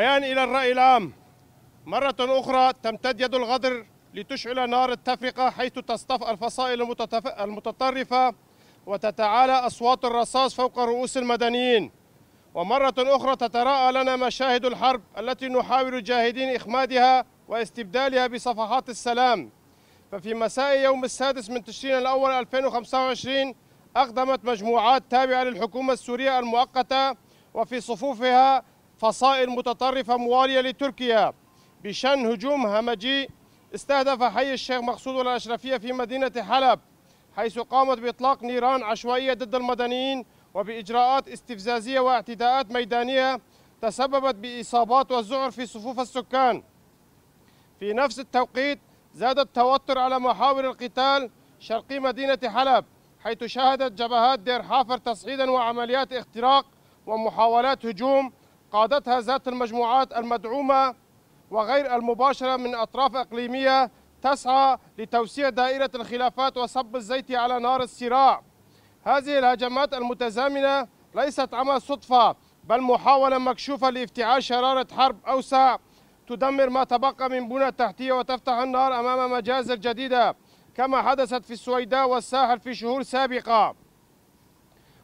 بيان إلى الرأي العام. مرة أخرى تمتد يد الغدر لتشعل نار التفرقة، حيث تصطف الفصائل المتطرفة وتتعالى أصوات الرصاص فوق رؤوس المدنيين. ومرة أخرى تتراءى لنا مشاهد الحرب التي نحاول جاهدين إخمادها واستبدالها بصفحات السلام. ففي مساء يوم السادس من تشرين الأول 2025 أقدمت مجموعات تابعة للحكومة السورية المؤقتة وفي صفوفها فصائل متطرفة موالية لتركيا بشن هجوم همجي استهدف حي الشيخ مقصود والأشرفية في مدينة حلب، حيث قامت بإطلاق نيران عشوائية ضد المدنيين وبإجراءات استفزازية واعتداءات ميدانية تسببت بإصابات والذعر في صفوف السكان. في نفس التوقيت زاد التوتر على محاور القتال شرقي مدينة حلب، حيث شهدت جبهات دير حافر تصعيدا وعمليات اختراق ومحاولات هجوم قادتها ذات المجموعات المدعومة وغير المباشرة من أطراف إقليمية تسعى لتوسيع دائرة الخلافات وصب الزيت على نار الصراع. هذه الهجمات المتزامنة ليست عمل صدفة، بل محاولة مكشوفة لافتعال شرارة حرب أوسع تدمر ما تبقى من بنى تحتية وتفتح النار أمام مجازر جديدة، كما حدثت في السويداء والساحل في شهور سابقة.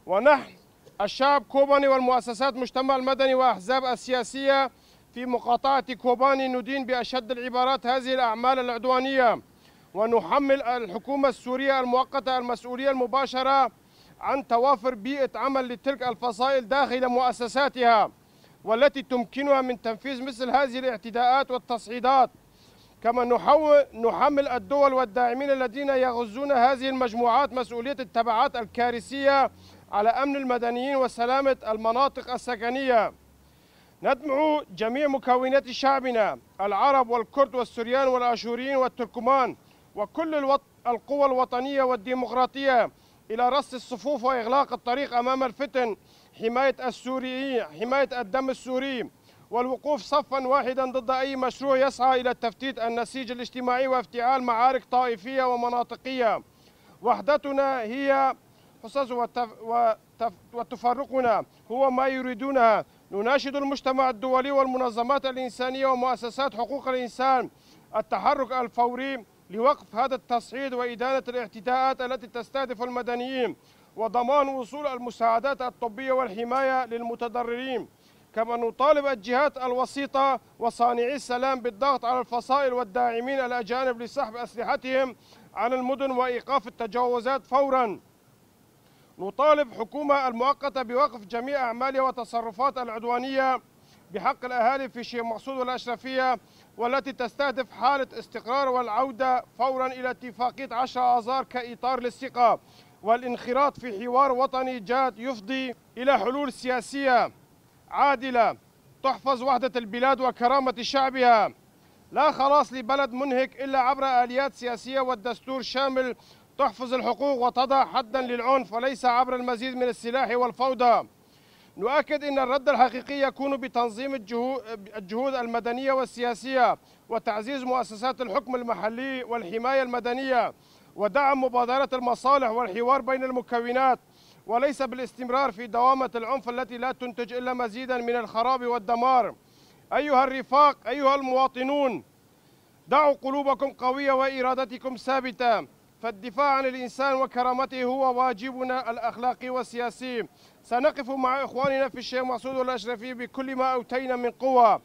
ونحن الشعب كوباني والمؤسسات المجتمع المدني وأحزاب السياسية في مقاطعة كوباني ندين بأشد العبارات هذه الأعمال العدوانية، ونحمل الحكومة السورية المؤقتة المسؤولية المباشرة عن توافر بيئة عمل لتلك الفصائل داخل مؤسساتها والتي تمكنها من تنفيذ مثل هذه الاعتداءات والتصعيدات. كما نحمل الدول والداعمين الذين يغزون هذه المجموعات مسؤولية التبعات الكارثية على أمن المدنيين وسلامة المناطق السكنية. ندعو جميع مكونات شعبنا العرب والكرد والسوريان والآشوريين والتركمان وكل القوى الوطنية والديمقراطية إلى رص الصفوف وإغلاق الطريق أمام الفتن، حماية السوريين، حماية الدم السوري، والوقوف صفا واحدا ضد أي مشروع يسعى إلى تفتيت النسيج الاجتماعي وافتعال معارك طائفية ومناطقية. وحدتنا هي حصص وتفرقنا هو ما يريدونها. نناشد المجتمع الدولي والمنظمات الإنسانية ومؤسسات حقوق الإنسان التحرك الفوري لوقف هذا التصعيد وإدانة الاعتداءات التي تستهدف المدنيين وضمان وصول المساعدات الطبية والحماية للمتضررين. كما نطالب الجهات الوسيطة وصانعي السلام بالضغط على الفصائل والداعمين الأجانب لسحب أسلحتهم عن المدن وإيقاف التجاوزات فوراً. نطالب الحكومة المؤقتة بوقف جميع أعمالها وتصرفات العدوانية بحق الأهالي في الشيخ مقصود والأشرفية والتي تستهدف حالة استقرار والعودة فورا إلى اتفاقية 10 آذار كإطار للثقة والانخراط في حوار وطني جاد يفضي إلى حلول سياسية عادلة تحفظ وحدة البلاد وكرامة شعبها. لا خلاص لبلد منهك إلا عبر آليات سياسية والدستور شامل تحفظ الحقوق وتضع حدا للعنف وليس عبر المزيد من السلاح والفوضى. نؤكد أن الرد الحقيقي يكون بتنظيم الجهود المدنية والسياسية وتعزيز مؤسسات الحكم المحلي والحماية المدنية ودعم مبادرة المصالح والحوار بين المكونات، وليس بالاستمرار في دوامة العنف التي لا تنتج إلا مزيدا من الخراب والدمار. أيها الرفاق، أيها المواطنون، دعوا قلوبكم قوية وإرادتكم ثابتة، فالدفاع عن الإنسان وكرامته هو واجبنا الأخلاقي والسياسي. سنقف مع إخواننا في الشيخ مقصود والأشرفي بكل ما أوتينا من قوة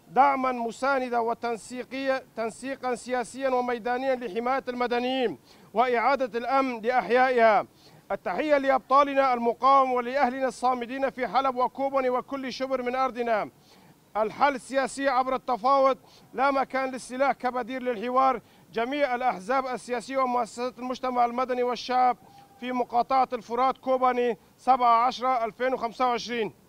دعما مساندا وتنسيقا سياسيا وميدانيا لحماية المدنيين وإعادة الأمن لأحيائها. التحية لأبطالنا المقاومة ولأهلنا الصامدين في حلب وكوباني وكل شبر من أرضنا. الحل السياسي عبر التفاوض، لا مكان للسلاح كبديل للحوار. جميع الأحزاب السياسية ومؤسسات المجتمع المدني والشعب في مقاطعة الفرات كوباني 7/10/2025.